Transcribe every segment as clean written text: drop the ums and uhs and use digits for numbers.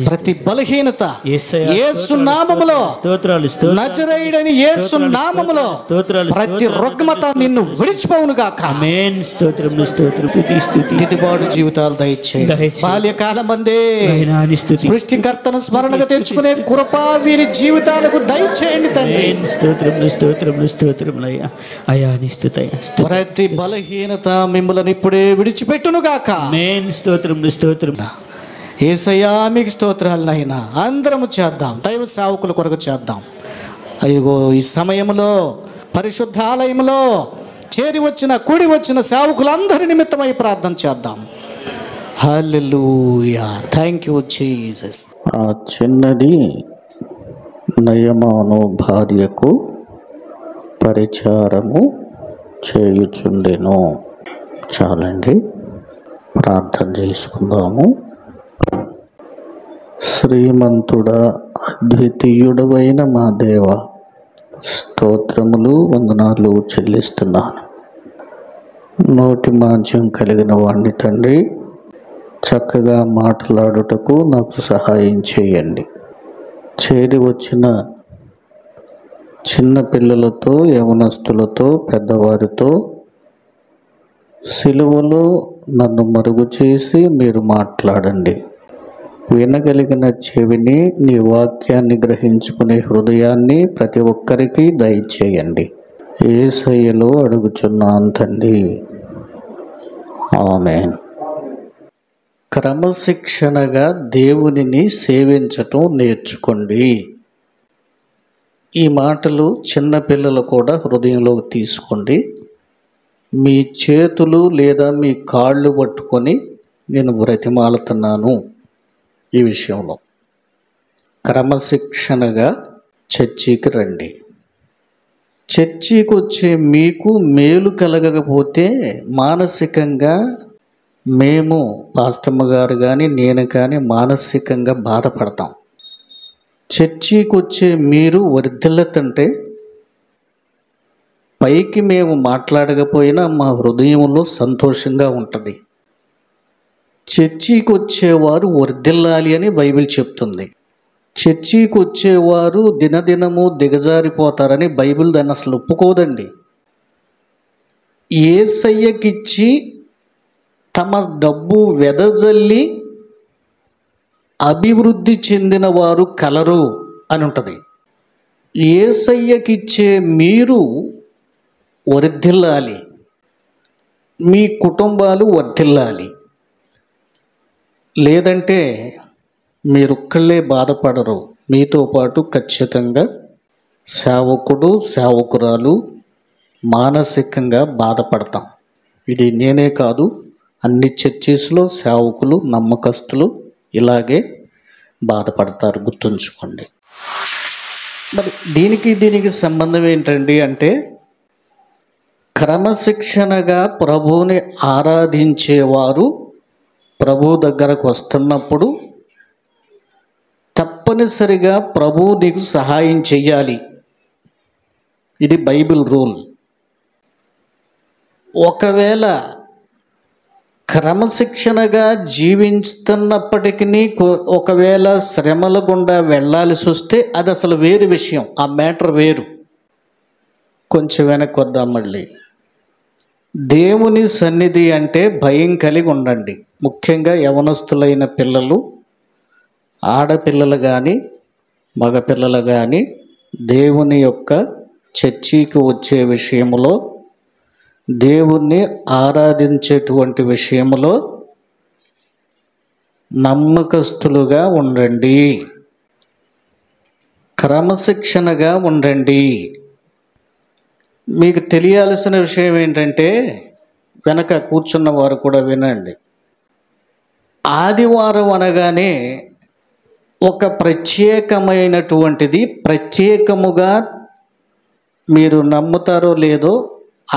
ప్రతి బలహీనత యేసు నామములో, నజరేయుడని యేసు నామములో ప్రతి రుగ్మత నిన్ను విడిచిపోవును గాక. దిద్దుబాటు జీవితాలు దయచేయండి. బాల్యకాలమందే సృష్టికర్తను స్మరణగా తెచ్చుకునే కృప వీరి జీవితాలకు దయచేయండి తండ్రి. ప్రతి బలహీనత మిమ్మల్ని ఇప్పుడే విడిచిపెట్టును గాక. యేసయ్యా మీకు స్తోత్రాలు నాయనా. అందరము చేద్దాం, దైవ సేవకుల కొరకు చేద్దాం. అయ్యో ఈ సమయంలో పరిశుద్ధాలయంలో చేరి వచ్చిన కూడి వచ్చిన సేవకులందరి నిమిత్తమై ప్రార్థన చేద్దాం. హల్లెలూయా. Thank you Jesus. ఆ చిన్నది నయమాను భార్యకు పరిచారము చేయుచుండెను. చాలండి, ప్రార్థన చేసుకుందాము. శ్రీమంతుడా, అద్వితీయుడవైన మా దేవ, స్తోత్రములు వందనాలు చెల్లిస్తున్నాను. నోటి మాంద్యం కలిగిన వాణ్ణి తండ్రి, చక్కగా మాట్లాడుటకు నాకు సహాయం చేయండి. చేరి వచ్చిన చిన్న పిల్లలతో, యవనస్తులతో, పెద్దవారితో సిలువలో నన్ను మరుగు చేసి మీరు మాట్లాడండి. వినగలిగిన చెవిని, నీ వాక్యాన్ని గ్రహించుకునే హృదయాన్ని ప్రతి ఒక్కరికి దయచేయండి. యేసయ్యలో అడుగుచున్నాను తండ్రి, ఆమేన్. క్రమశిక్షణగా దేవునిని సేవించటం నేర్చుకోండి. ఈ మాటలు చిన్నపిల్లలు కూడా హృదయంలోకి తీసుకోండి. మీ చేతులు లేదా మీ కాళ్ళు పట్టుకొని నేను బ్రతిమాలుతున్నాను. ఈ విషయంలో క్రమశిక్షణగా చర్చికి రండి. చర్చికి వచ్చే మీకు మేలు కలగకపోతే మానసికంగా మేము, పాస్టమ్మ గారు కానీ నేను కానీ మానసికంగా బాధపడతాం. చర్చికి వచ్చే మీరు వర్ధిల్లతంటే పైకి మేము మాట్లాడకపోయినా మా హృదయంలో సంతోషంగా ఉంటుంది. చర్చికి వచ్చేవారు వర్ధిల్లాలి అని బైబిల్ చెప్తుంది. చర్చికి వచ్చేవారు దినదినము దిగజారిపోతారని బైబిల్ దాన్ని అసలు ఒప్పుకోదండి. యేసయ్యకిచ్చి తమ డబ్బు వెదజల్లి అభివృద్ధి చెందిన వారు కలరు అని ఉంటుంది. యేసయ్యకిచ్చే మీరు వర్ధిల్లాలి, మీ కుటుంబాలు వర్ధిల్లాలి. లేదంటే మీరొక్కళ్ళే బాధపడరు, మీతో పాటు ఖచ్చితంగా సేవకుడు, సేవకురాలు మానసికంగా బాధపడతాం. ఇది నేనే కాదు, అన్ని చర్చెస్లో సేవకులు, నమ్మకస్తులు ఇలాగే బాధపడతారు, గుర్తుంచుకోండి. మరి దీనికి సంబంధం ఏంటండి అంటే, క్రమశిక్షణగా ప్రభువుని ఆరాధించేవారు ప్రభు దగ్గరకు వస్తున్నప్పుడు తప్పనిసరిగా ప్రభువు నీకు సహాయం చెయ్యాలి. ఇది బైబిల్ రూల్. ఒకవేళ క్రమశిక్షణగా జీవిస్తున్నప్పటికీ ఒకవేళ శ్రమల గుండా వెళ్ళాల్సి వస్తే అది అసలు వేరు విషయం, ఆ మ్యాటర్ వేరు. కొంచెం వెనక్కి వద్దాం. మళ్ళీ దేవుని సన్నిధి అంటే భయం కలిగి ఉండండి. ముఖ్యంగా యవనస్తులైన పిల్లలు, ఆడపిల్లలు కానీ మగపిల్లలు కానీ దేవుని యొక్క చర్చికి వచ్చే విషయంలో, దేవుణ్ణి ఆరాధించేటువంటి విషయంలో నమ్మకస్తులుగా ఉండండి, క్రమశిక్షణగా ఉండండి. మీకు తెలియాల్సిన విషయం ఏంటంటే, వెనక కూర్చున్న వారు కూడా వినండి. ఆదివారం అనగానే ఒక ప్రత్యేకమైనటువంటిది, ప్రత్యేకముగా మీరు నమ్ముతారో లేదో,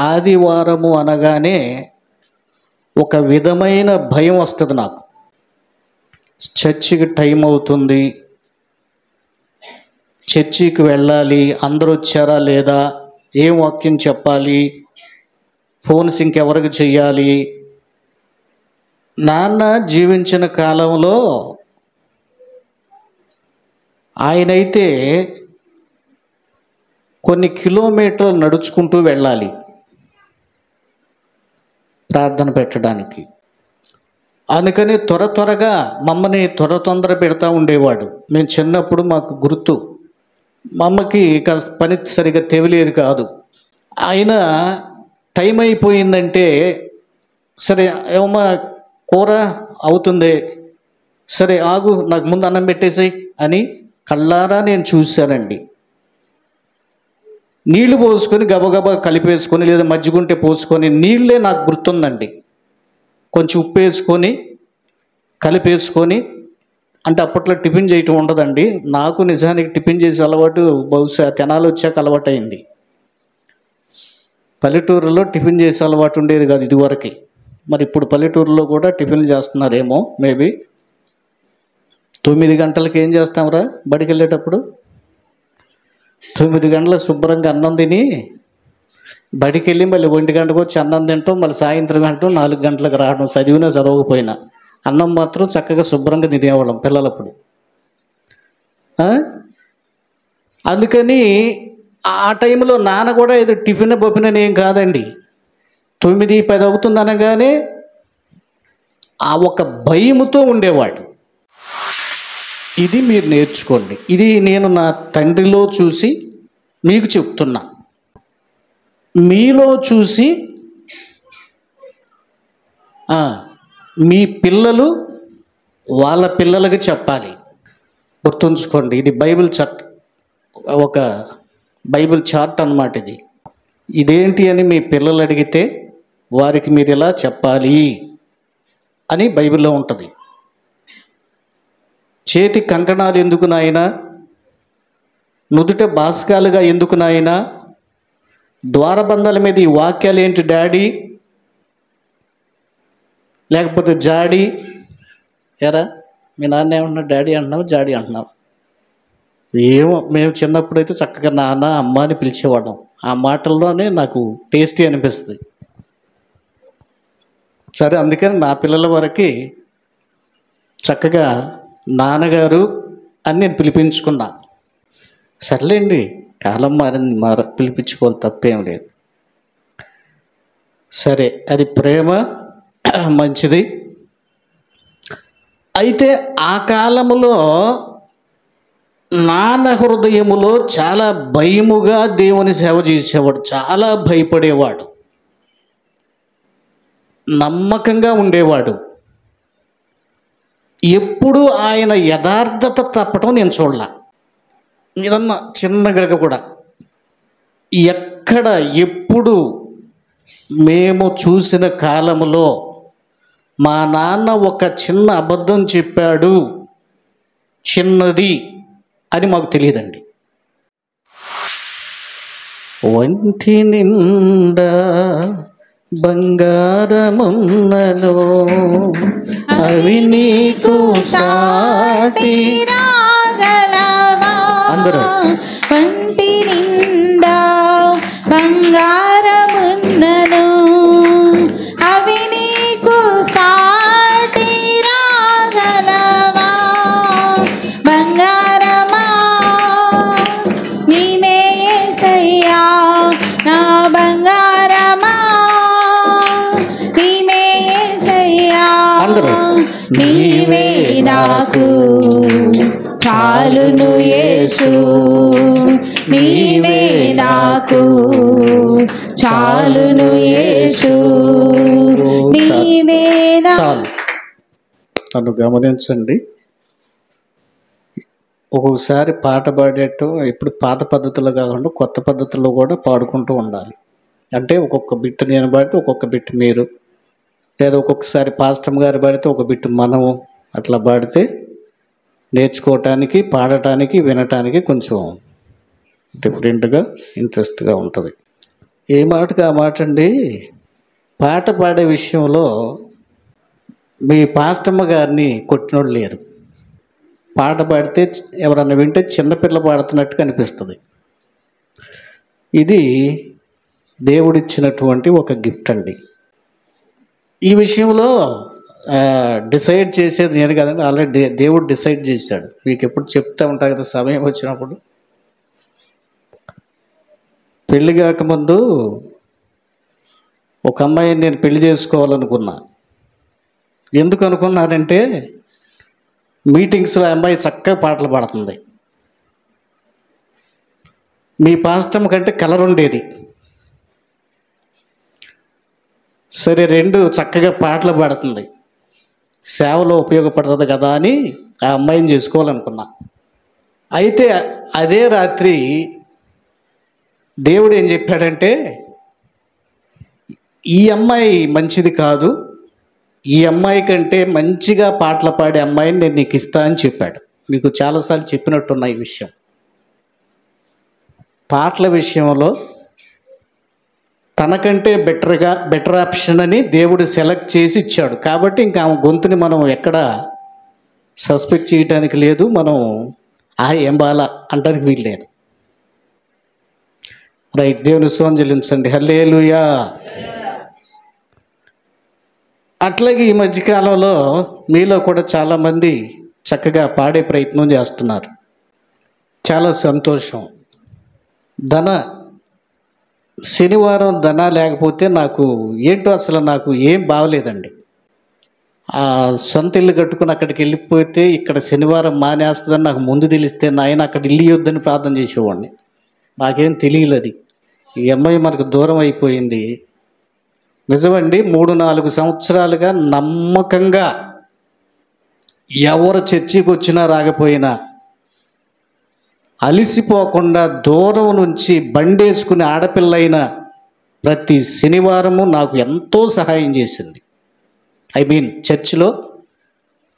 ఆదివారము అనగానే ఒక విధమైన భయం వస్తుంది నాకు. చర్చికి టైం అవుతుంది, చర్చికి వెళ్ళాలి, అందరూ వచ్చారా లేదా, ఏం వాక్యం చెప్పాలి, ఫోన్స్ ఇంకెవరికి చెయ్యాలి. నాన్న జీవించిన కాలంలో ఆయనైతే కొన్ని కిలోమీటర్లు నడుచుకుంటూ వెళ్ళాలి ప్రార్థన పెట్టడానికి. అందుకని త్వరగా మమ్మల్ని తొందర పెడతా ఉండేవాడు. మేము చిన్నప్పుడు మాకు గుర్తు, మా అమ్మకి కాస్త పని సరిగా తెలియలేదు కాదు. ఆయన టైం అయిపోయిందంటే సరే ఏమమ్మా కూర అవుతుంది, సరే ఆగు నాకు ముందు అన్నం పెట్టేసాయి అని కళ్ళారా నేను చూశానండి. నీళ్లు పోసుకొని గబగబా కలిపేసుకొని లేదా మజ్జిగుంటే పోసుకొని నీళ్ళే నాకు గుర్తుందండి. కొంచెం ఉప్పు వేసుకొని కలిపేసుకొని, అంటే అప్పట్లో టిఫిన్ చేయటం ఉండదండి. నాకు నిజానికి టిఫిన్ చేసే అలవాటు బహుశా తెనాలి వచ్చాక అలవాటు అయింది. పల్లెటూరులో టిఫిన్ చేసే అలవాటు ఉండేది కాదు ఇదివరకు. మరి ఇప్పుడు పల్లెటూరులో కూడా టిఫిన్లు చేస్తున్నారేమో మేబీ. 9 గంటలకి ఏం చేస్తాంరా బడికి వెళ్ళేటప్పుడు? 9 గంటల శుభ్రంగా అన్నం తిని బడికి వెళ్ళి మళ్ళీ 1 గంటకు వచ్చి అన్నం తింటాం, మళ్ళీ సాయంత్రం గంటం 4 గంటలకు రావడం. చదివినా చదవకపోయినా అన్నం మాత్రం చక్కగా శుభ్రంగా తినేవాళ్ళం పిల్లలప్పుడు. అందుకని ఆ టైంలో నాన్న కూడా ఏదో టిఫిన్ బొప్పినని ఏం కాదండి. 9-10 అవుతుంది అనగానే ఆ ఒక భయముతో ఉండేవాడు. ఇది మీరు నేర్చుకోండి. ఇది నేను నా తండ్రిలో చూసి మీకు చెప్తున్నా. మీలో చూసి మీ పిల్లలు వాళ్ళ పిల్లలకి చెప్పాలి. గుర్తుంచుకోండి, ఇది బైబిల్ ఒక బైబిల్ చార్ట్ అన్నమాట ఇది. ఇదేంటి అని మీ పిల్లలు అడిగితే వారికి మీరు ఇలా చెప్పాలి అని బైబిల్లో ఉంటుంది. చేతి కంకణాలు ఎందుకు నాయనా, నుదుట బాస్కాలుగా ఎందుకు నాయనా, ద్వారబంధాల మీద ఈ వాక్యాలు ఏంటి డాడీ, లేకపోతే జాడి. ఎరా మీ నాన్న ఏమన్నా డాడీ అంటున్నావు జాడీ అంటున్నావు? ఏమో, మేము చిన్నప్పుడైతే చక్కగా నాన్న అమ్మ అని పిలిచేవాళ్ళం. ఆ మాటల్లోనే నాకు టేస్టీ అనిపిస్తుంది. సరే, అందుకని నా పిల్లల వరకు చక్కగా నాన్నగారు అని నేను పిలిపించుకున్నా. సర్లేండి, కాలం మారింది, పిలిపించుకోవాలి, తప్పేం లేదు. సరే, అది ప్రేమ, మంచిది. అయితే ఆ కాలములో నాన్న హృదయములో చాలా భయముగా దేవుని సేవ చేసేవాడు, చాలా భయపడేవాడు, నమ్మకంగా ఉండేవాడు. ఎప్పుడు ఆయన యథార్థత తప్పటం నేను చూడలా. ఏదన్నా చిన్నగా కూడా ఎక్కడ ఎప్పుడు మేము చూసిన కాలములో మా నాన్న ఒక చిన్న అబద్ధం చెప్పాడు, చిన్నది అని మాకు తెలియదండి. ఒంటి నిండా బంగారమున్నలో అవి నీకు సాటి రాగలవా, అందరూ ఒంటి నిండా బంగారమున్నలో అవి నీకు సాటి రాగలవా, బంగారమా నీవే యేసయ్యా నా బంగారమా, నీవే యేసయ్యా అందరూ నీవే నాకు చాలును యేసు, నీవే నాకు చాలును యేసు, నీవే చాలు. నన్ను గమనించండి, ఒక్కొక్కసారి పాట పాడేటం ఇప్పుడు పాత పద్ధతిలో కాకుండా కొత్త పద్ధతిలో కూడా పాడుకుంటూ ఉండాలి. అంటే ఒక్కొక్క బిట్ నేను పాడితే ఒక్కొక్క బిట్ మీరు, లేదా ఒక్కొక్కసారి పాస్టమ్ గారు పాడితే ఒక బిట్ మనము, అట్లా పాడితే నేర్చుకోవటానికి, పాడటానికి, వినటానికి కొంచెం డిఫరెంట్గా ఇంట్రెస్ట్గా ఉంటుంది. ఏ మాటకు ఆ మాట అండి. పాట పాడే విషయంలో మీ పాస్టమ్మ గారిని కొట్టినోళ్ళు లేరు. పాట పాడితే ఎవరన్నా వింటే చిన్నపిల్ల పాడుతున్నట్టు కనిపిస్తుంది. ఇది దేవుడిచ్చినటువంటి ఒక గిఫ్ట్ అండి. ఈ విషయంలో డిసైడ్ చేసేది నేను కదండి, ఆల్రెడీ దేవుడు డిసైడ్ చేశాడు. మీకు ఎప్పుడు చెప్తా ఉంటా కదా సమయం వచ్చినప్పుడు. పెళ్లి కాకముందు ఒక అమ్మాయిని నేను పెళ్లి చేసుకోవాలనుకున్నా. ఎందుకు అనుకున్నానంటే మీటింగ్స్లో అమ్మాయి చక్కగా పాటలు పాడుతుంది, మీ పాస్టమ్ కంటే కలర్ ఉండేది. సరే, రెండు చక్కగా పాటలు పాడుతుంది, సేవలో ఉపయోగపడుతుంది కదా అని ఆ అమ్మాయిని చేసుకోవాలనుకున్నా. అయితే అదే రాత్రి దేవుడు ఏం చెప్పాడంటే, ఈ అమ్మాయి మంచిది కాదు, ఈ అమ్మాయి కంటే మంచిగా పాటలు పాడే అమ్మాయిని నేను నీకు ఇస్తా అని చెప్పాడు. మీకు చాలాసార్లు చెప్పినట్టున్నా ఈ విషయం. పాటల విషయంలో తనకంటే బెటర్ ఆప్షన్ అని దేవుడు సెలెక్ట్ చేసి ఇచ్చాడు. కాబట్టి ఇంకా ఆమె గొంతుని మనం ఎక్కడ సస్పెక్ట్ చేయడానికి లేదు, మనం ఏం బాలా అంటానికి వీలు లేదు. రైట్, దేవుని స్తోత్రం చెల్లించండి. హల్లెలూయా. అట్లాగే ఈ మధ్యకాలంలో మీలో కూడా చాలామంది చక్కగా పాడే ప్రయత్నం చేస్తున్నారు. చాలా సంతోషం. శనివారం ధన లేకపోతే నాకు ఏంటో అసలు నాకు ఏం బాగలేదండి. ఆ సొంత ఇల్లు కట్టుకుని అక్కడికి వెళ్ళిపోతే ఇక్కడ శనివారం మానేస్తుందని నాకు ముందు తెలిస్తే నాయన అక్కడ ఇల్లు ఇవ్వద్దని ప్రార్థన చేసేవాడిని. నాకేం తెలియలేదు. ఈ అమ్మాయి మనకు దూరం అయిపోయింది. నిజమండి, 3-4 సంవత్సరాలుగా నమ్మకంగా ఎవరు చర్చికి వచ్చినా రాకపోయినా అలిసిపోకుండా దూరం నుంచి బండేసుకుని ఆడపిల్లైన ప్రతి శనివారము నాకు ఎంతో సహాయం చేసింది. చర్చిలో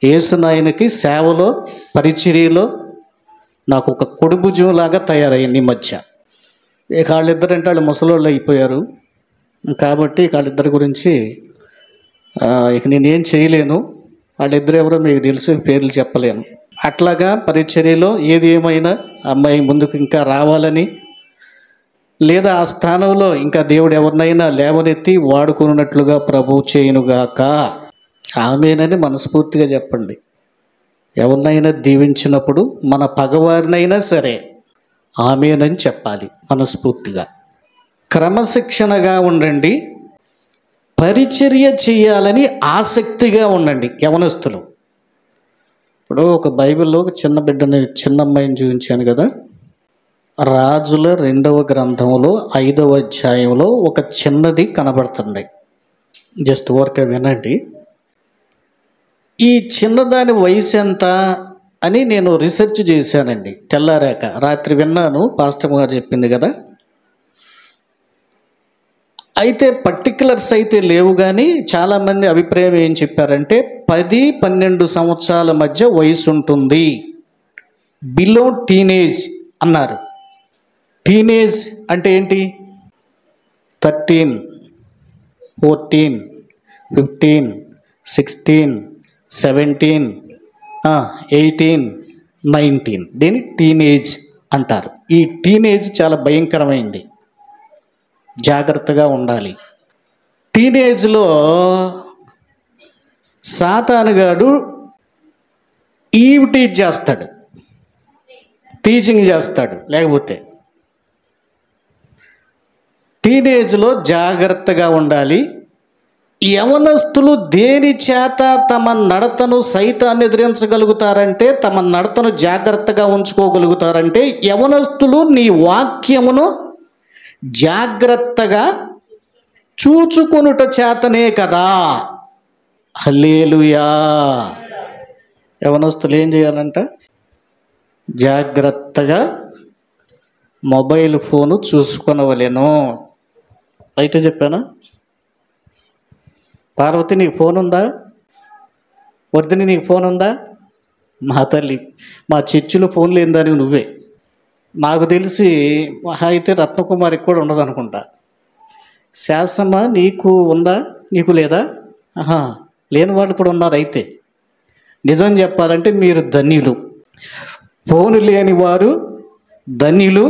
యేసునాయనకి సేవలో పరిచర్యలో నాకు ఒక కొడుభుజంలాగా తయారైంది ఈ మధ్య. ఇక వాళ్ళిద్దరంటే వాళ్ళు ముసలోళ్ళు అయిపోయారు కాబట్టి వాళ్ళిద్దరి గురించి ఇక నేనేం చేయలేను. వాళ్ళిద్దరు ఎవరో మీకు తెలుసు, పేర్లు చెప్పలేను. అట్లాగా పరిచర్యలో ఏది ఏమైనా అమ్మాయి ముందుకు ఇంకా రావాలని, లేదా ఆ స్థానంలో ఇంకా దేవుడు ఎవరినైనా లేవనెత్తి వాడుకున్నట్లుగా ప్రభు చేయునుగాక. ఆమేనని మనస్ఫూర్తిగా చెప్పండి. ఎవరినైనా దీవించినప్పుడు మన పగవారినైనా సరే ఆమేనని చెప్పాలి మనస్ఫూర్తిగా. క్రమశిక్షణగా ఉండండి, పరిచర్య చేయాలని ఆసక్తిగా ఉండండి యవనస్తులు. ఇప్పుడు ఒక బైబిల్లో ఒక చిన్న అమ్మాయిని చూపించాను కదా. రాజుల 2వ గ్రంథంలో 5వ అధ్యాయంలో ఒక చిన్నది కనబడుతుంది. జస్ట్ ఊరికే వినండి. ఈ చిన్నదాని వయసు ఎంత అని నేను రీసెర్చ్ చేశానండి. తెల్లారాక రాత్రి విన్నాను, పాస్టర్ గారు చెప్పింది కదా. అయితే పర్టికులర్స్ అయితే లేవు, కానీ చాలామంది అభిప్రాయం ఏం చెప్పారంటే 10-12 సంవత్సరాల మధ్య వయసు ఉంటుంది, బిలో టీనేజ్ అన్నారు. టీనేజ్ అంటే ఏంటి? 13, 14, 15, 16, 17, 18, 19 దీన్ని టీనేజ్ అంటారు. ఈ టీనేజ్ చాలా భయంకరమైంది, జాగ్రత్తగా ఉండాలి. టీనేజ్లో సాతానుగాడు టీచింగ్ చేస్తాడు. లేకపోతే టీనేజ్లో జాగ్రత్తగా ఉండాలి. యవనస్తులు దేని చేత తమ నడతను సైతాన్ని ఎదిరించగలుగుతారంటే, తమ నడతను జాగ్రత్తగా ఉంచుకోగలుగుతారంటే, యవనస్తులు నీ వాక్యమును జాగ్రత్తగా చూచుకొనుట చేతనే కదా. హల్లెలూయా. యవనస్తులు ఏం చేయాలంట? జాగ్రత్తగా మొబైల్ ఫోను చూసుకొనవలెను. అయితే చెప్పానా? పార్వతి, నీకు ఫోన్ ఉందా? వర్ధిని, నీకు ఫోన్ ఉందా? మా తల్లి, మా చర్చిలో ఫోన్ లేని నువ్వే. నాకు తెలిసి అయితే రత్నకుమారికి కూడా ఉండదు అనుకుంటా. శాసమ్మ, నీకు ఉందా? నీకు లేదా? లేని వాళ్ళు కూడా ఉన్నారు. అయితే నిజం చెప్పాలంటే మీరు ధన్యులు. ఫోను లేని వారు ధన్యులు,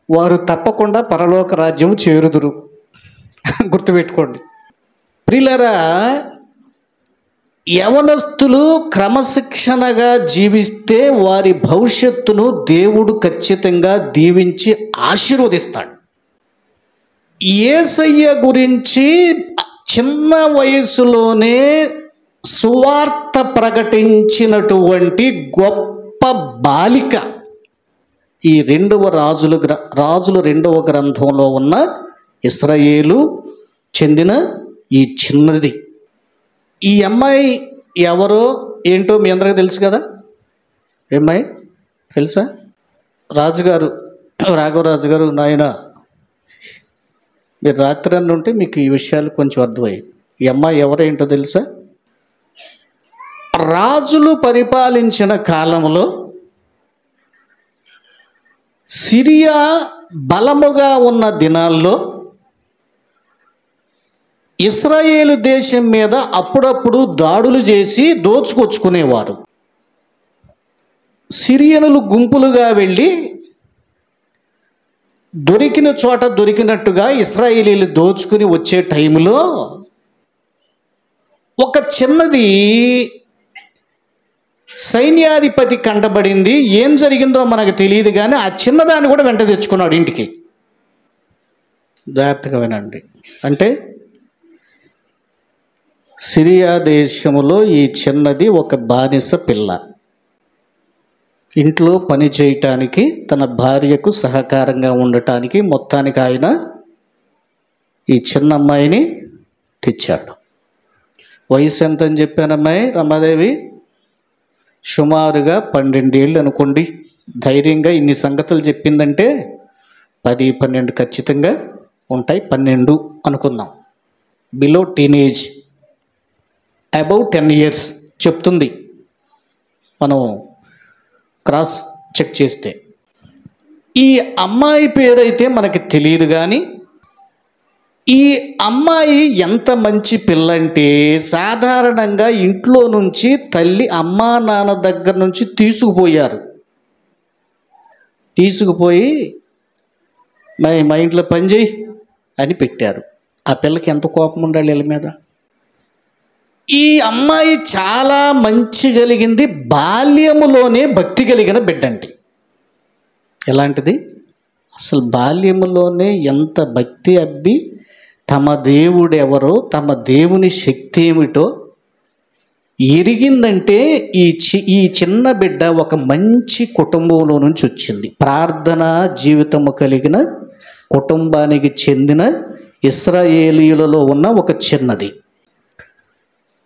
వారు తప్పకుండా పరలోక రాజ్యం చేరుదురు. గుర్తుపెట్టుకోండి ప్రియులారా. యవనస్తులు క్రమశిక్షణగా జీవిస్తే వారి భవిష్యత్తును దేవుడు ఖచ్చితంగా దీవించి ఆశీర్వదిస్తాడు. యేసయ్య గురించి చిన్న వయసులోనే సువార్త ప్రకటించినటువంటి గొప్ప బాలిక ఈ రాజులు 2వ గ్రంథంలో ఉన్న ఇశ్రాయేలు చెందిన ఈ చిన్నది. ఈ అమ్మాయి ఎవరో ఏంటో మీ అందరికీ తెలుసు కదా. అమ్మాయి తెలుసా? రాజుగారు, రాఘవరాజు గారు, నాయన మీరు రాత్రి అన్న ఉంటే మీకు ఈ విషయాలు కొంచెం అర్థమయ్యాయి. ఈ అమ్మాయి ఎవరేంటో తెలుసా? రాజులు పరిపాలించిన కాలంలో సిరియా బలముగా ఉన్న దినాల్లో ఇశ్రాయేలు దేశం మీద అప్పుడప్పుడు దాడులు చేసి దోచుకొచ్చుకునేవారు. సిరియనులు గుంపులుగా వెళ్ళి దొరికిన చోట దొరికినట్టుగా ఇశ్రాయేలీలు దోచుకుని వచ్చే టైంలో ఒక చిన్నది సైన్యాధిపతి కంటబడింది. ఏం జరిగిందో మనకు తెలియదు, కానీ ఆ చిన్నదాన్ని కూడా వెంట తెచ్చుకున్నాడు ఇంటికి. జాగ్రత్తగా వినండి. అంటే సిరియా దేశంలో ఈ చిన్నది ఒక బానిస పిల్ల. ఇంట్లో పని చేయటానికి, తన భార్యకు సహకారంగా ఉండటానికి మొత్తానికి ఆయన ఈ చిన్న అమ్మాయిని తెచ్చాడు. వయసు ఎంత అని చెప్పానమ్మాయి? రమాదేవి సుమారుగా 12 ఏళ్ళు అనుకోండి. ధైర్యంగా ఇన్ని సంగతులు చెప్పిందంటే 10-12 ఖచ్చితంగా ఉంటాయి. 12 అనుకుందాం. బిలో టీనేజ్, అబౌవ్ 10 years చెప్తుంది మనం క్రాస్ చెక్ చేస్తే. ఈ అమ్మాయి పేరైతే మనకి తెలియదు, కానీ ఈ అమ్మాయి ఎంత మంచి పిల్ల అంటే సాధారణంగా ఇంట్లో నుంచి తల్లి అమ్మా నాన్న దగ్గర నుంచి తీసుకుపోయి మా ఇంట్లో పని చేయి అని పెట్టారు. ఆ పిల్లకి ఎంత కోపం ఉండాలి వీళ్ళ మీద. ఈ అమ్మాయి చాలా మంచి కలిగింది. బాల్యములోనే భక్తి కలిగిన బిడ్డండి. ఎలాంటిది? అసలు బాల్యములోనే ఎంత భక్తి అబ్బి తమ దేవుడెవరో, తమ దేవుని శక్తి ఏమిటో ఎరిగిందంటే ఈ చిన్న బిడ్డ ఒక మంచి కుటుంబంలో నుంచి వచ్చింది. ప్రార్థనా జీవితము కలిగిన కుటుంబానికి చెందిన ఇశ్రాయేలీయులలో ఉన్న ఒక చిన్నది.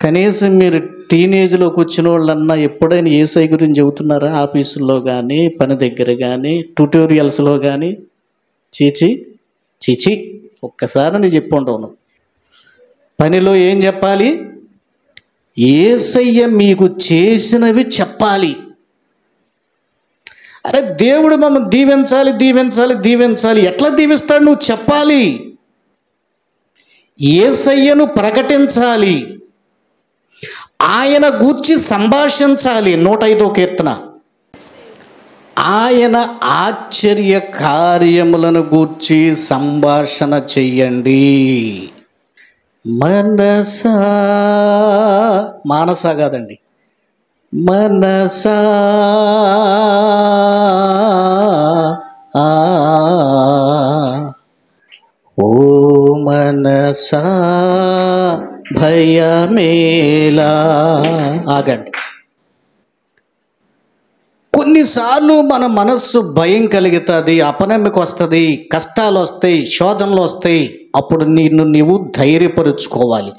కనీసం మీరు టీనేజ్లోకి వచ్చిన వాళ్ళన్నా ఎప్పుడైనా యేసై గురించి చెబుతున్నారా? ఆఫీసుల్లో కానీ, పని దగ్గర కానీ, ట్యూటోరియల్స్లో కానీ? చీచి ఒక్కసారి నేను చెప్పి ఉండవు. పనిలో ఏం చెప్పాలి? యేసయ్య మీకు చేసినవి చెప్పాలి. అరే దేవుడు మమ్మల్ని దీవించాలి. ఎట్లా దీవిస్తాడు? నువ్వు చెప్పాలి. యేసయ్యను ప్రకటించాలి. ఆయన గూర్చి సంభాషించాలి. 105వ కీర్తన. ఆయన ఆశ్చర్య కార్యములను గూర్చి సంభాషణ చెయ్యండి. మానస కాదండి, మనసా ఓ మనసా భయమేలా. ఆగండి. కొన్నిసార్లు మన మనస్సు భయం కలుగుతుంది, అపనమ్మిక వస్తుంది, కష్టాలు వస్తాయి, శోధనలు వస్తాయి. అప్పుడు నీవు ధైర్యపరుచుకోవాలి.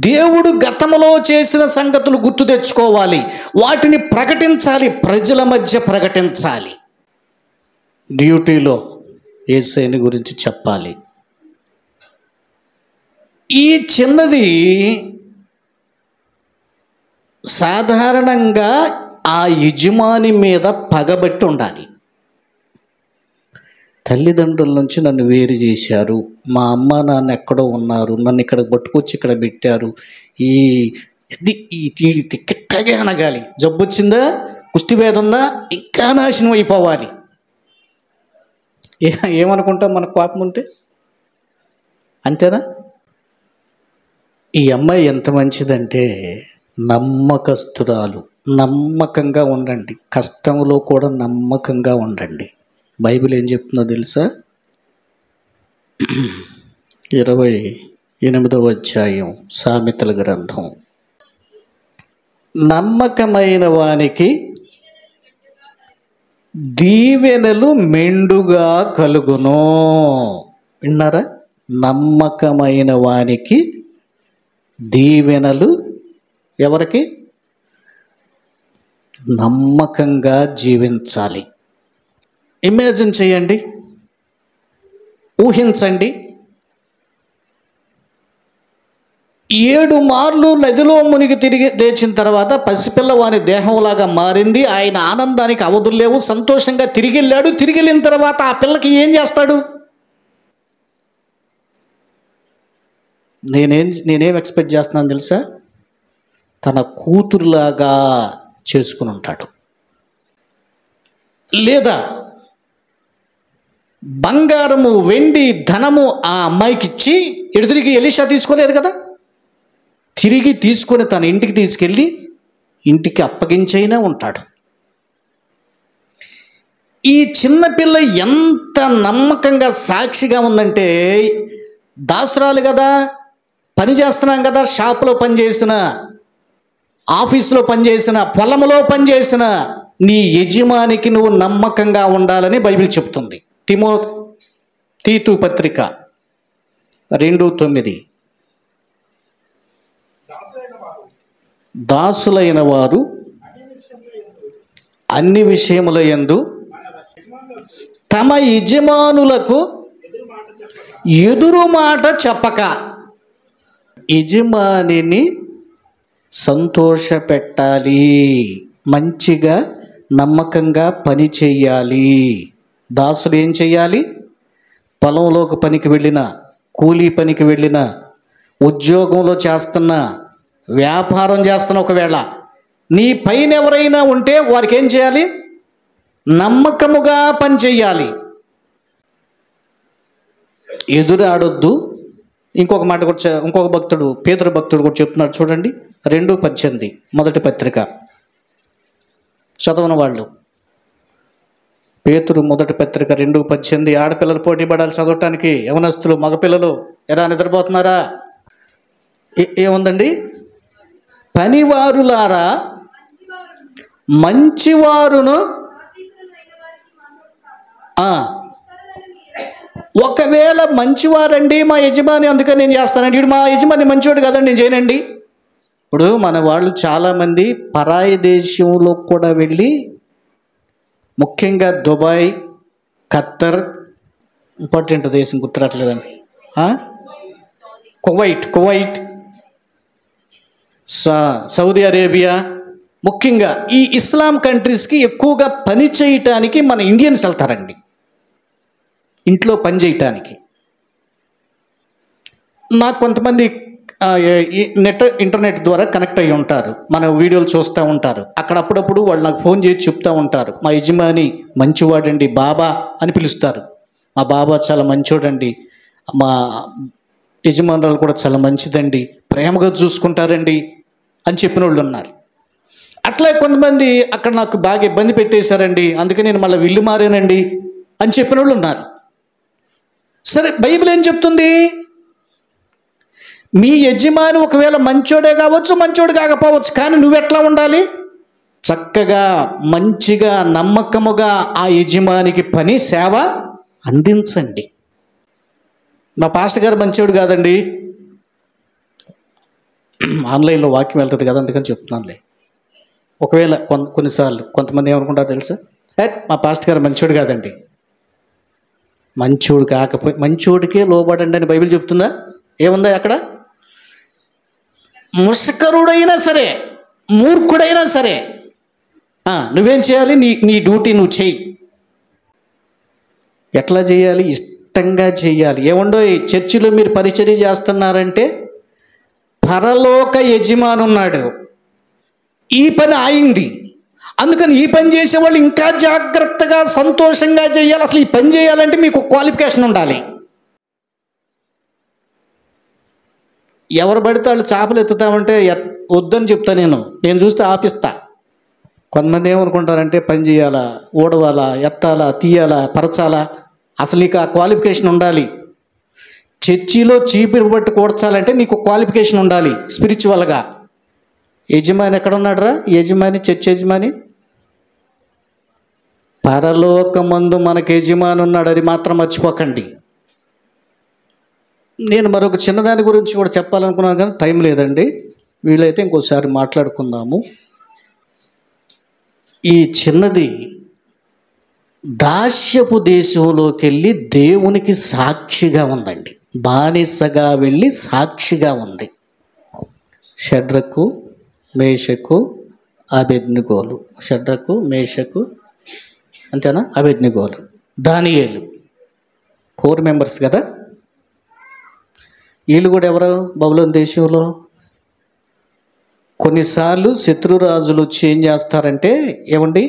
దేవుడు గతంలో చేసిన సంగతులు గుర్తు తెచ్చుకోవాలి. వాటిని ప్రకటించాలి, ప్రజల మధ్య ప్రకటించాలి. డ్యూటీలో యేసయ్యని గురించి చెప్పాలి. ఈ చిన్నది సాధారణంగా ఆ యజమాని మీద పగబట్టి ఉండాలి. తల్లిదండ్రుల నుంచి నన్ను వేరు చేశారు, మా అమ్మ నాన్న ఎక్కడో ఉన్నారు, నన్ను ఇక్కడ పట్టుకొచ్చి ఇక్కడ పెట్టారు, ఈ తిక్కగా అనగాలి. జబ్బు వచ్చిందా, కుష్టివేద ఉందా, ఇంకా నాశనం అయిపోవాలి. ఏమనుకుంటాం మనకు కోపం ఉంటే? అంతేనా? ఈ అమ్మాయి ఎంత మంచిదంటే నమ్మకస్తురాలు. నమ్మకంగా ఉండండి, కష్టంలో కూడా నమ్మకంగా ఉండండి. బైబిల్ ఏం చెప్తుందో తెలుసా? 28వ అధ్యాయం సామెతల గ్రంథం, నమ్మకమైన వానికి దీవెనలు మెండుగా కలుగును. విన్నారా? నమ్మకమైన వానికి దీవెనలు. ఎవరికి? నమ్మకంగా జీవించాలి. ఇమాజిన్ చేయండి, ఊహించండి. 7 మార్లు నదిలో మునిగి తిరిగి లేచిన తర్వాత పసిపిల్లవాని దేహంలాగా మారింది. ఆయన ఆనందానికి అవధులు లేవు, సంతోషంగా తిరిగి వెళ్ళాడు. తిరిగి వెళ్ళిన తర్వాత ఆ పిల్లకి ఏం చేస్తాడు? నేనేం ఎక్స్పెక్ట్ చేస్తున్నాను తెలుసా? తన కూతురులాగా చేసుకుని ఉంటాడు. లేదా బంగారము, వెండి, ధనము ఆ అమ్మాయికి ఇచ్చి ఎదురికి ఎలీషా తీసుకోలేదు కదా, తిరిగి తీసుకొని తన ఇంటికి తీసుకెళ్ళి ఇంటికి అప్పగించైనా ఉంటాడు. ఈ చిన్నపిల్ల ఎంత నమ్మకంగా సాక్షిగా ఉందంటే, దాసురాలు కదా, పని చేస్తున్నాం కదా, షాపులో పనిచేసిన, ఆఫీసులో పనిచేసిన, పొలంలో పనిచేసిన నీ యజమానికి నువ్వు నమ్మకంగా ఉండాలని బైబిల్ చెప్తుంది. తీతు పత్రిక 2:9. దాసులైన వారు అన్ని విషయముల యందు తమ యజమానులకు ఎదురు మాట చెప్పక యజమానిని సంతోషపెట్టాలి, మంచిగా నమ్మకంగా పని చెయ్యాలి. దాసులు ఏం చెయ్యాలి? పొలంలోకి పనికి వెళ్ళిన, కూలీ పనికి వెళ్ళిన, ఉద్యోగంలో చేస్తున్న, వ్యాపారం చేస్తున్న, ఒకవేళ నీ పైన ఎవరైనా ఉంటే వారికి ఏం చేయాలి? నమ్మకముగా పని చెయ్యాలి, ఎదురాడొద్దు. ఇంకొక మాట కూడా, ఇంకొక భక్తుడు, పేతురు భక్తుడు కూడా చెప్తున్నాడు చూడండి. 2:18 మొదటి పత్రిక చదవని వాళ్ళు. పేతురు మొదటి పత్రిక 2:18. ఆడపిల్లలు పోటీ పడాలి చదవటానికి. యవనస్తులు, మగపిల్లలు ఎలా నిద్రపోతున్నారా? ఏముందండి? పనివారులారా, మంచివారును. ఒకవేళ మంచివారండి మా యజమాని, అందుకని నేను చేస్తానండి, ఇప్పుడు మా యజమాని మంచివాడు కదండి, నేను చేయనండి. ఇప్పుడు మన వాళ్ళు చాలామంది పరాయి దేశంలో కూడా వెళ్ళి, ముఖ్యంగా దుబాయ్, ఖత్తర్, ఇంపార్టెంట్ దేశం గుర్తురాట్లేదండి, కువైట్, సౌదీ అరేబియా, ముఖ్యంగా ఈ ఇస్లాం కంట్రీస్కి ఎక్కువగా పని చేయటానికి మన ఇండియన్స్ వెళ్తారండి, ఇంట్లో పని చేయటానికి. నాకు కొంతమంది ఇంటర్నెట్ ద్వారా కనెక్ట్ అయ్యి ఉంటారు, మన వీడియోలు చూస్తూ ఉంటారు. అక్కడ అప్పుడప్పుడు వాళ్ళు నాకు ఫోన్ చేసి చెప్తూ ఉంటారు, మా యజమాని మంచివాడండి, బాబా అని పిలుస్తారు, మా బాబా చాలా మంచివాడండి, మా యజమానురాలు కూడా చాలా మంచిదండి, ప్రేమగా చూసుకుంటారండి అని చెప్పిన వాళ్ళు ఉన్నారు. అట్లా కొంతమంది అక్కడ నాకు బాగా ఇబ్బంది పెట్టేశారండి, అందుకే నేను మళ్ళీ ఇల్లు మారానండి అని చెప్పిన వాళ్ళు ఉన్నారు. సరే, బైబిల్ ఏం చెప్తుంది? మీ యజమాని ఒకవేళ మంచోడే కావచ్చు, మంచోడు కాకపోవచ్చు, కానీ నువ్వెట్లా ఉండాలి? చక్కగా, మంచిగా, నమ్మకముగా ఆ యజమానికి పని, సేవ అందించండి. మా పాస్టర్ గారు మంచివాడు కాదండి, ఆన్లైన్లో వాక్యం వెళ్తుంది కదా, అందుకని చెప్తున్నానులే. ఒకవేళ కొన్నిసార్లు కొంతమంది ఏమనుకుంటారో తెలుసా? మా పాస్టర్ గారు మంచివాడు కాదండి. మంచోడు కాకపోయి మంచోడికే లోబడండి అని బైబిల్ చెప్తుందా? ఏముందా అక్కడ? ముష్కరుడైనా సరే, మూర్ఖుడైనా సరే నువ్వేం చేయాలి? నీ డ్యూటీ నువ్వు చెయ్యి. ఎట్లా చేయాలి? ఇష్టంగా చేయాలి. ఏముండో చర్చిలో మీరు పరిచర్య చేస్తున్నారంటే పరలోక యజమాని ఉన్నాడు, ఈ పని ఆయింది, అందుకని ఈ పని చేసేవాళ్ళు ఇంకా జాగ్రత్తగా, సంతోషంగా చేయాలి. అసలు ఈ పని చేయాలంటే మీకు క్వాలిఫికేషన్ ఉండాలి. ఎవరు పడితే వాళ్ళు చేపలు ఎత్తుతామంటే వద్దని చెప్తా, నేను చూస్తే ఆపిస్తా. కొంతమంది ఏమనుకుంటారంటే పని చేయాలా, ఓడవాలా, ఎత్తాలా, తీయాలా, పరచాలా, అసలు నీకు ఆ క్వాలిఫికేషన్ ఉండాలి. చర్చిలో చీపిరి పట్టి కూర్చాలంటే నీకు క్వాలిఫికేషన్ ఉండాలి స్పిరిచువల్గా. యజమాని ఎక్కడ ఉన్నాడు రా? యజమాని, చర్చ్ యజమాని పరలోకమందు మనకు యజమాని ఉన్నాడు, అది మాత్రం మర్చిపోకండి. నేను మరొక చిన్నదాని గురించి కూడా చెప్పాలనుకున్నాను కానీ టైం లేదండి, వీలైతే ఇంకోసారి మాట్లాడుకుందాము. ఈ చిన్నది దాస్యపు దేశంలోకి వెళ్ళి దేవునికి సాక్షిగా ఉందండి, బానిసగా వెళ్ళి సాక్షిగా ఉంది. షడ్రకు, మేషకు, అబేద్నెగోలు. షడ్రకు, మేషకు, అంతేనా, అబేద్నెగోలు, దానియేలు 4 మెంబర్స్ కదా. వీళ్ళు కూడా ఎవరు? బబులోను దేశంలో. కొన్నిసార్లు శత్రురాజులు వచ్చి ఏం చేస్తారంటే, ఏమండి,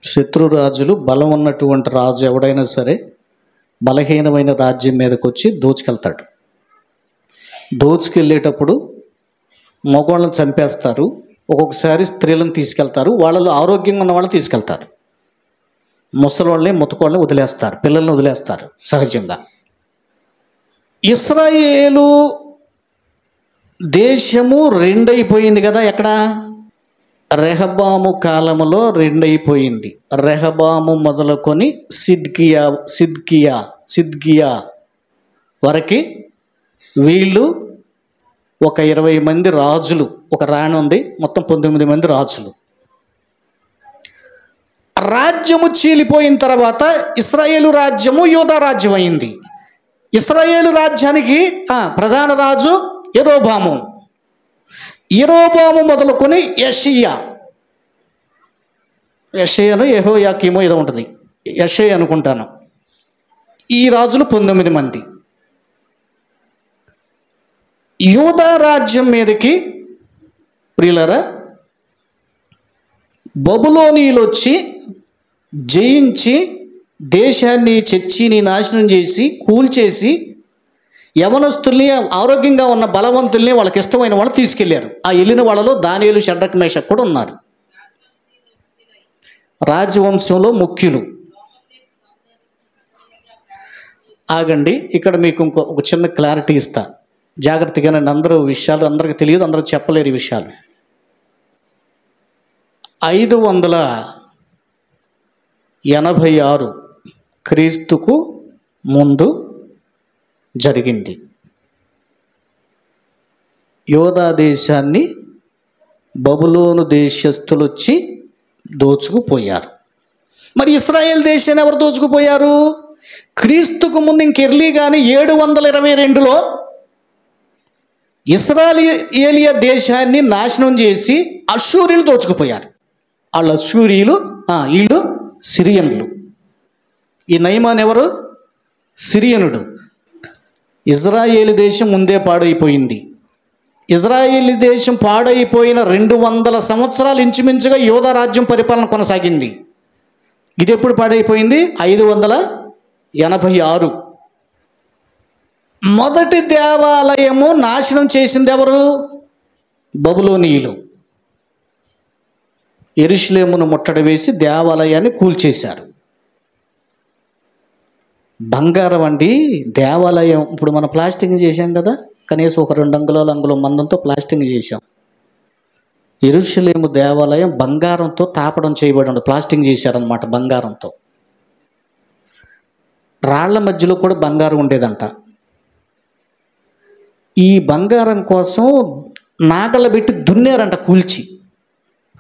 శత్రురాజులు, బలం ఉన్నటువంటి రాజు ఎవడైనా సరే బలహీనమైన రాజ్యం మీదకి వచ్చి దోచుకెళ్తాడు. దోచుకెళ్ళేటప్పుడు మగవాళ్ళని చంపేస్తారు, ఒక్కొక్కసారి స్త్రీలను తీసుకెళ్తారు, వాళ్ళలో ఆరోగ్యంగా ఉన్న వాళ్ళని తీసుకెళ్తారు, ముసలోళ్ళని ముతకోళ్ళని వదిలేస్తారు, పిల్లల్ని వదిలేస్తారు సహజంగా. ఇశ్రాయేలు దేశము రెండైపోయింది కదా. ఎక్కడ? రెహబాము కాలములో రెండైపోయింది. రెహబాము మొదలుకొని సిద్కియా వరకు వీళ్ళు ఒక 20 మంది రాజులు, ఒక రాణి ఉంది, మొత్తం 19 మంది రాజులు. రాజ్యము చీలిపోయిన తర్వాత ఇశ్రాయేలు రాజ్యము యూదా రాజ్యం అయింది. ఇశ్రాయేలు రాజ్యానికి ప్రధాన రాజు యెరోబాము. యెరోబాము మొదలుకొని యెషయాను యెహోయాకీమో ఏదో ఉంటుంది, యెషయా అనుకుంటాను. ఈ రాజులు 19 మంది. యూదా రాజ్యం మీదకి ప్రియులరా బబులోనీయులు వచ్చి జయించి దేశాన్ని, చర్చిని నాశనం చేసి కూల్చేసి యవనస్తుల్ని, ఆరోగ్యంగా ఉన్న బలవంతుల్ని, వాళ్ళకి ఇష్టమైన వాళ్ళు తీసుకెళ్లారు. ఆ వెళ్ళిన వాళ్ళలో దానియేలు, షడ్రకు, మేషకు కూడా ఉన్నారు. రాజవంశంలో ముఖ్యులు. ఆగండి, ఇక్కడ మీకు ఒక చిన్న క్లారిటీ ఇస్తా, జాగ్రత్తగా. నన్ను విషయాలు అందరికీ తెలియదు, అందరూ చెప్పలేరు ఈ విషయాలు. 586 క్రీస్తుకు ముందు జరిగింది. యోధా దేశాన్ని బబులోను దేశస్థులు వచ్చి దోచుకుపోయారు. మరి ఇశ్రాయేల్ దేశాన్ని ఎవరు దోచుకుపోయారు? క్రీస్తుకు ముందు ఇంకెర్లీ కానీ 722లో ఇశ్రాయేలియా దేశాన్ని నాశనం చేసి అష్షూరీలు దోచుకుపోయారు. వాళ్ళు అష్షూరీలు, వీళ్ళు సిరియన్లు. ఈ నయమాన్ ఎవరు? సిరియనుడు. ఇజ్రాయేలు దేశం ముందే పాడైపోయింది. ఇజ్రాయేల్ దేశం పాడైపోయిన 200 సంవత్సరాలు ఇంచుమించుగా యోధా రాజ్యం పరిపాలన కొనసాగింది. ఇది ఎప్పుడు పాడైపోయింది? 586. మొదటి దేవాలయము నాశనం చేసింది ఎవరు? బబులోనీయులు. యెరూషలేమును ముట్టడి వేసి దేవాలయాన్ని కూల్చేశారు. బంగారం అండి, దేవాలయం ఇప్పుడు మనం ప్లాస్టింగ్ చేశాం కదా, కనీసం ఒక 2 అంగుళం మందంతో ప్లాస్టింగ్ చేశాం. యెరూషలేము దేవాలయం బంగారంతో తాపడం చేయబడి ప్లాస్టింగ్ చేశారనమాట. బంగారంతో, రాళ్ల మధ్యలో కూడా బంగారం ఉండేదంట. ఈ బంగారం కోసం నాగలు పెట్టి దున్నారంట కూల్చి.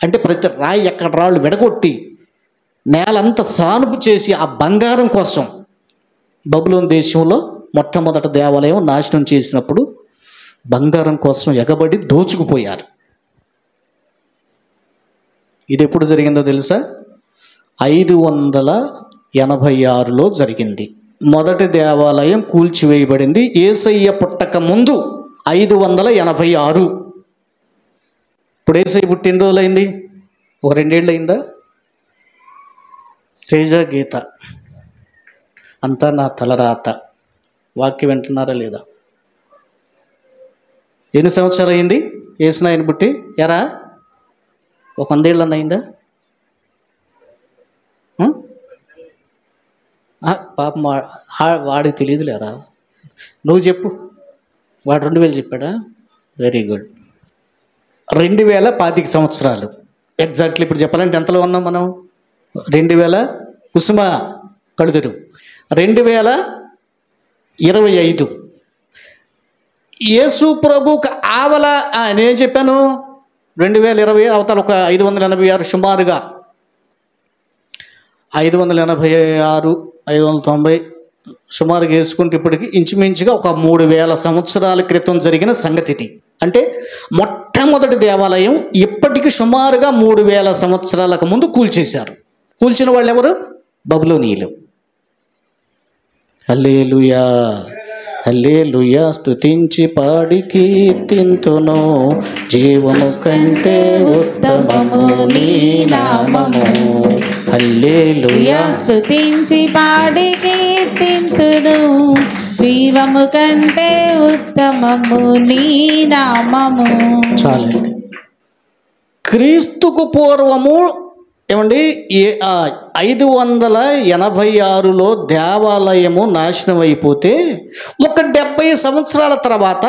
అంటే ప్రతి రాయి ఎక్కడ రాళ్ళు విడగొట్టి నేలంతా సానుపు చేసి ఆ బంగారం కోసం బబులోను దేశంలో మొట్టమొదటి దేవాలయం నాశనం చేసినప్పుడు బంగారం కోసం ఎగబడి దోచుకుపోయారు. ఇది ఎప్పుడు జరిగిందో తెలుసా? 586లో జరిగింది. మొదటి దేవాలయం కూల్చివేయబడింది. యేసయ్య పుట్టక ముందు 586. ఇప్పుడు యేసయ్య పుట్టిన రోజులైంది, ఒక 2 ఏళ్ళు అయిందా? తేజ గీత అంతా నా తలరాత. వాక్యం వింటున్నారా లేదా? ఎన్ని సంవత్సరాలు అయింది యేసునాయన పుట్టి? ఎరా ఒక 100 ఏళ్ళన్న అయిందా? పాపం వాడికి తెలియదులేరా, నువ్వు చెప్పు. వాడు 2000 చెప్పాడా? Very good. 2025 సంవత్సరాలు ఎగ్జాక్ట్లీ. ఇప్పుడు చెప్పాలంటే ఎంతలో ఉన్నాం మనం? 2000 కుసుమ కడుదురు 2025. యేసు ప్రభుకు ఆవల నేను చెప్పాను 2020 అవతల ఒక 586 సుమారుగా 586 590 సుమారుగా వేసుకుంటే ఇప్పటికి ఇంచుమించుగా ఒక 3000 సంవత్సరాల క్రితం జరిగిన సంగతి ఇది. అంటే మొట్టమొదటి దేవాలయం ఇప్పటికి సుమారుగా 3000 సంవత్సరాలకు ముందు కూల్చేశారు. కూల్చిన వాళ్ళు ఎవరు? బబులోనీయులు. హల్లెలూయా హల్లెలూయా, స్తుతించి పాడి కీర్తింతును, జీవము కంటే ఉత్తమము నీ నామము. హల్లెలూయా, స్తుతించి పాడి కీర్తింతును, జీవము కంటే ఉత్తమము నీ నామము. చాలండి. క్రీస్తుకు పూర్వము ఏమండి 586లో దేవాలయము నాశనం అయిపోతే ఒక 70 సంవత్సరాల తర్వాత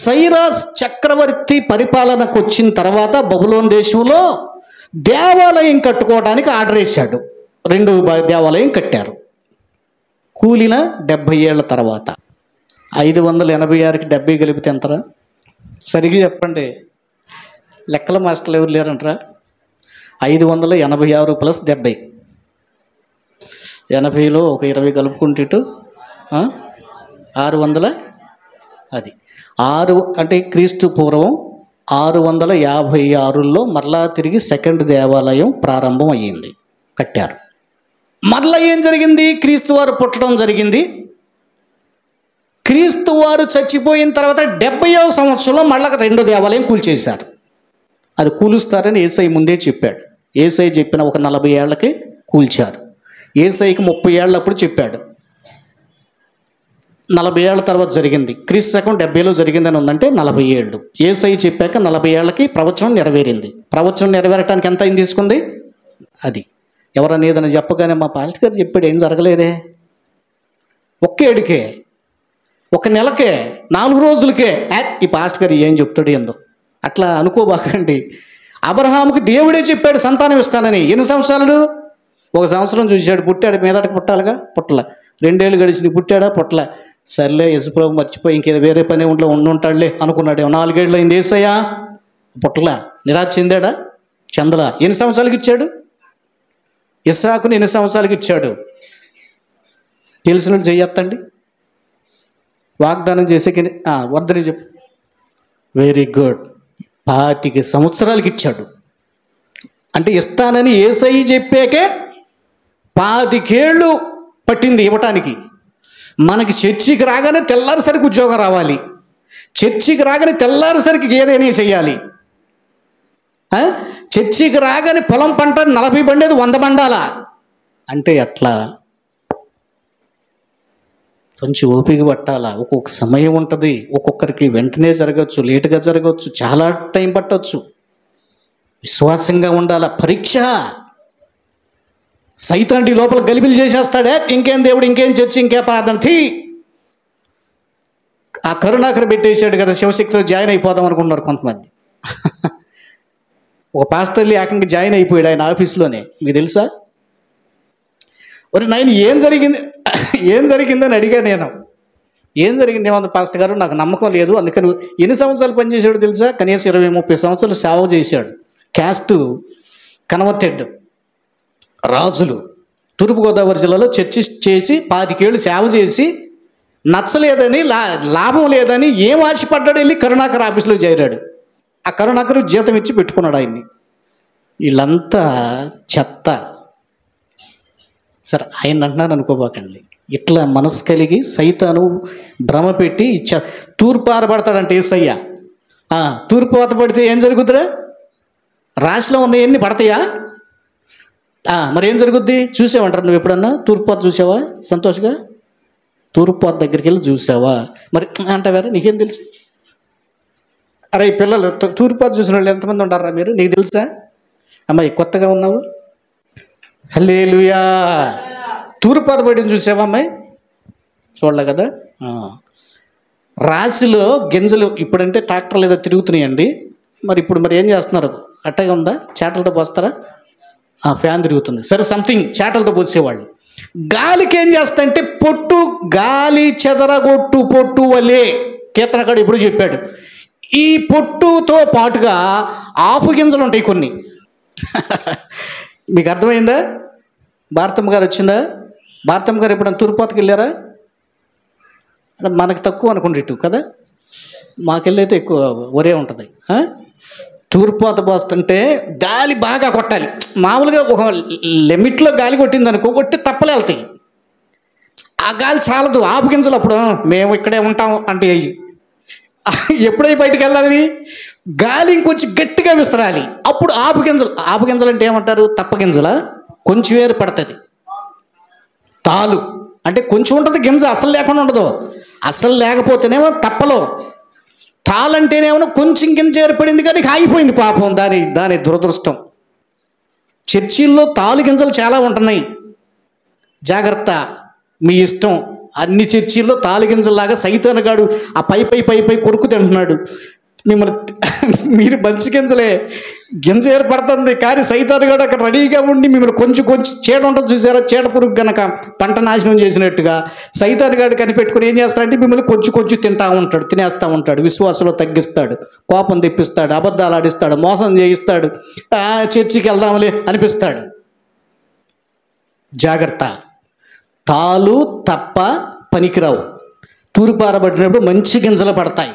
సైరస్ చక్రవర్తి పరిపాలనకు వచ్చిన తర్వాత బబులోన్ దేశంలో దేవాలయం కట్టుకోవడానికి ఆర్డర్ వేశాడు. 2 దేవాలయం కట్టారు. కూలిన 70 ఏళ్ల తర్వాత 586కి 70 కలిపితే ఎంతరా? సరిగ్గా చెప్పండి. లెక్కల మాస్టర్లు ఎవరు లేరంటారా? 586 + 70, 80లో ఒక 20 కలుపుకుంటే 600. అది 6 అంటే క్రీస్తు పూర్వం 656లో మరలా తిరిగి సెకండ్ దేవాలయం ప్రారంభం అయ్యింది, కట్టారు. మరలా ఏం జరిగింది? క్రీస్తు వారు పుట్టడం జరిగింది. క్రీస్తు వారు చచ్చిపోయిన తర్వాత 70వ సంవత్సరంలో మళ్ళా 2 దేవాలయం కూల్చేశారు. అది కూలుస్తారని యేసయ్య ముందే చెప్పాడు. యేసయ్య చెప్పిన ఒక 40 ఏళ్లకి కూల్చారు. యేసయ్యకి 30 ఏళ్ళప్పుడు చెప్పాడు. 40 ఏళ్ల తర్వాత జరిగింది. క్రీస్తు శకం 70లో జరిగిందని ఉందంటే 40 ఏళ్ళు. యేసయ్య చెప్పాక 40 ఏళ్ళకి ప్రవచనం నెరవేరింది. ప్రవచనం నెరవేరటానికి ఎంత అయింది తీసుకుంది? అది ఎవరని ఏదైనా చెప్పగానే మా పాస్టర్ గారు చెప్పాడు, ఏం జరగలేదే, ఒక్క ఏడుకే, ఒక నెలకే, 4 రోజులకే ఈ పాస్టర్ గారు ఏం చెప్తాడు ఏందో అట్లా అనుకోబాకండి. అబ్రహాముకి దేవుడే చెప్పాడు సంతానం ఇస్తానని. ఎన్ని సంవత్సరాలు? 1 సంవత్సరం చూశాడు, పుట్టాడు. మీదటకు పుట్టాలిగా, పుట్టల. 2 ఏళ్ళు గడిచి పుట్టాడా? పుట్టల. సర్లే యేసుప్రభు మర్చిపోయి ఇంకేదో వేరే పని ఉండుంటాడులే అనుకున్నాడు. 4 ఏళ్ళు అయింది. యేసయ్యా పుట్టల. నిరాశ చెందాడా? చందలా. ఎన్ని సంవత్సరాలకి ఇచ్చాడు? ఇస్సాకుని ఎన్ని సంవత్సరాలకి ఇచ్చాడు? తెలిసినట్టు చెయ్యొద్దండి. వాగ్దానం చేసే వద్దని చెప్పు. Very good. 25 సంవత్సరాలకి ఇచ్చాడు. అంటే ఇస్తానని యేసయ్య చెప్పాకే 25 ఏళ్ళు పట్టింది ఇవ్వటానికి. మనకి చర్చికి రాగానే తెల్లారిసరికి ఉద్యోగం రావాలి, చర్చికి రాగానే తెల్లారిసరికి ఏదైనా చెయ్యాలి. చర్చికి రాగానే పొలం పంట 40 బండేది 100 బండాలా అంటే ఎట్లా? కొంచెం ఓపిక పట్టాలా. ఒక్కొక్క సమయం ఉంటుంది. ఒక్కొక్కరికి వెంటనే జరగచ్చు, లేటుగా జరగచ్చు, చాలా టైం పట్టవచ్చు. విశ్వాసంగా ఉండాలా. పరీక్ష. సైతాండి లోపల గలిబిలి చేసేస్తాడే, ఇంకేం దేవుడు, ఇంకేం చర్చి, ఇంకే ప్రార్థన తీ. ఆ కరుణాకర్ పెట్టేశాడు కదా, శివశక్తిలో జాయిన్ అయిపోదాం అనుకున్నారు కొంతమంది. ఒక పాస్టర్లీ ఏకంగా జాయిన్ అయిపోయాడు ఆయన ఆఫీస్లోనే. మీకు తెలుసా? ఒరే నాయన ఏం జరిగిందని అడిగా నేను. ఏం జరిగింది ఏమంది పాస్టర్ గారు, నాకు నమ్మకం లేదు. అందుకని ఎన్ని సంవత్సరాలు పనిచేశాడు తెలుసా? కనీసం 20-30 సంవత్సరాలు సేవ చేశాడు. క్యాస్ట్ కన్వర్టెడ్ రాజులు తూర్పుగోదావరి జిల్లాలో చర్చి చేసి 25 ఏళ్ళు సేవ చేసి నచ్చలేదని, లాభం లేదని ఏం ఆశపడ్డాడు, వెళ్ళి కరుణాకర్ ఆఫీసులో చేరాడు. ఆ కరుణాకర్ జీతం ఇచ్చి పెట్టుకున్నాడు ఆయన్ని. వీళ్ళంతా చెత్త. సరే ఆయన అంటున్నాను అనుకోబాకండి. ఇట్లా మనసు కలిగి సైతాను భ్రమ పెట్టి తూర్పు ఆరబడతాడంటే యేసయ్య. తూర్పు పడితే ఏం జరుగుద్దిరా? రాశిలో ఉన్నవన్నీ పడతాయా? మరి ఏం జరుగుద్ది? చూసావంటారు. నువ్వు ఎప్పుడన్నా తూర్పు చూసావా సంతోష్గా? తూర్పు దగ్గరికి వెళ్ళి చూసావా? మరి అంటావారా? నీకేం తెలుసు? అరే ఈ పిల్లలు తూర్పాటు చూసిన వాళ్ళు ఎంతమంది ఉంటారా మీరు? నీకు తెలుసా? అమ్మాయి కొత్తగా ఉన్నావు. హల్లెలూయా. తూర్పాత పడిన చూసావా అమ్మాయి? చూడలే కదా. రాశిలో గింజలు ఇప్పుడంటే ట్రాక్టర్లు ఏదో తిరుగుతున్నాయండి. మరి ఇప్పుడు మరి ఏం చేస్తున్నారు? అట్టగా ఉందా? చేటలతో పోస్తారా? ఫ్యాన్ తిరుగుతుంది. సరే, సంథింగ్ చేటలతో పోసేవాళ్ళు. గాలికి ఏం చేస్తాయంటే పొట్టు, గాలి చెదరగొట్టు పొట్టు వలే కీర్తనకాడు ఇప్పుడు చెప్పాడు. ఈ పొట్టుతో పాటుగా ఆపు గింజలు ఉంటాయి కొన్ని. మీకు అర్థమైందా? భారతమ్మ గారు వచ్చిందా? భారతమ్మ గారు ఎప్పుడైనా తూర్పాతకి వెళ్ళారా? అంటే మనకు తక్కువ అనుకుంటే ఇటు కదా, మాకెళ్ళైతే ఎక్కువ ఒరే ఉంటుంది. తూర్పాత పోస్తుంటే గాలి బాగా కొట్టాలి. మామూలుగా ఒక లిమిట్లో గాలి కొట్టింది అనుకో, కొట్టి తప్పలే వెళ్తాయి. ఆ గాలి చాలదు. ఆపు గింజలు అప్పుడు మేము ఇక్కడే ఉంటాం అంటే ఎప్పుడై బయటికి వెళ్ళాలి? గాలి ఇంకొంచెం గట్టిగా విసరాలి. అప్పుడు ఆపు గింజలు. ఆపు గింజలు అంటే ఏమంటారు? తప్ప గింజల కొంచెం వేరు పడుతుంది. తాలు అంటే కొంచెం ఉంటుంది గింజ, అసలు లేకుండా ఉండదు. అసలు లేకపోతేనేమో తప్పలో. తాళంటేనేమో కొంచెం గింజ ఏర్పడింది కానీ ఆగిపోయింది పాపం. దాని దురదృష్టం. చర్చిల్లో తాలు గింజలు చాలా ఉంటున్నాయి. జాగ్రత్త, మీ ఇష్టం. అన్ని చర్చిల్లో తాలు గింజల్లాగా సైతానుగాడు ఆ పై కొరుకు తింటున్నాడు మిమ్మల్ని. మీరు మంచి గింజలే, గింజ ఏర్పడుతుంది కానీ సైతానుగాడు అక్కడ రెడీగా ఉండి మిమ్మల్ని కొంచెం చీడ ఉంటుంది చూసారా? చీడ పురుగు గనక పంట నాశనం చేసినట్టుగా సైతానుగాడు కనిపెట్టుకుని ఏం చేస్తాడంటే మిమ్మల్ని కొంచెం తింటా ఉంటాడు, తినేస్తూ ఉంటాడు. విశ్వాసంలో తగ్గిస్తాడు, కోపం తెప్పిస్తాడు, అబద్ధాలు ఆడిస్తాడు, మోసం చేయిస్తాడు, చర్చికి వెళ్దాంలే అనిపిస్తాడు. జాగ్రత్త. తాలు తప్ప పనికిరావు. తూర్పారబడినప్పుడు మంచి గింజలు పడతాయి.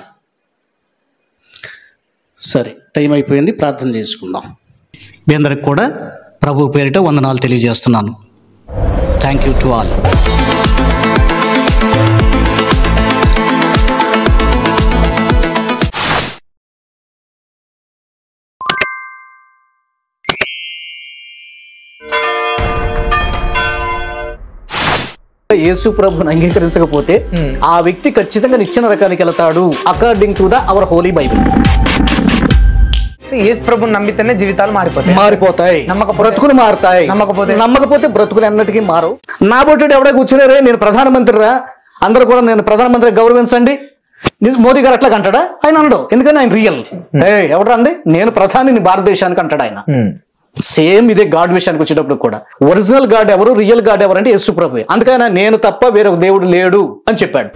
సరే, టైం అయిపోయింది, ప్రార్థన చేసుకుందాం. మీ అందరికి కూడా ప్రభు పేరిట వందనాలు తెలియజేస్తున్నాను. Thank you to all. యేసు ప్రభుని అంగీకరించకపోతే ఆ వ్యక్తి ఖచ్చితంగా నిచ్చెన రకానికి వెళ్తాడు, according to the our holy Bible. యేసు ప్రభుని నమ్మితేనే జీవితాలు మారిపోతాయి, బ్రతుకులు మారుతాయి. నమ్మకపోతే బ్రతుకులు ఎన్నటికీ మారవు. నా బొట్టుడు ఎవడ కూర్చున్నారే, నేను ప్రధానమంత్రి రా, అందరూ కూడా నేను ప్రధానమంత్రి గౌరవించండి. మోదీ గారు అట్లా అంటాడా? ఆయన అనడు. ఎందుకని ఆయన రియల్. ఎవడా అండి, నేను ప్రధానిని భారతదేశానికి అంటాడు ఆయన. సేమ్ ఇదే గాడ్ విషయానికి వచ్చేటప్పుడు కూడా ఒరిజినల్ గాడ్ ఎవరు, రియల్ గాడ్ ఎవరు అంటే యేసు ప్రభువే. అందుకని నేను తప్ప వేరొక దేవుడు లేడు అని చెప్పాడు.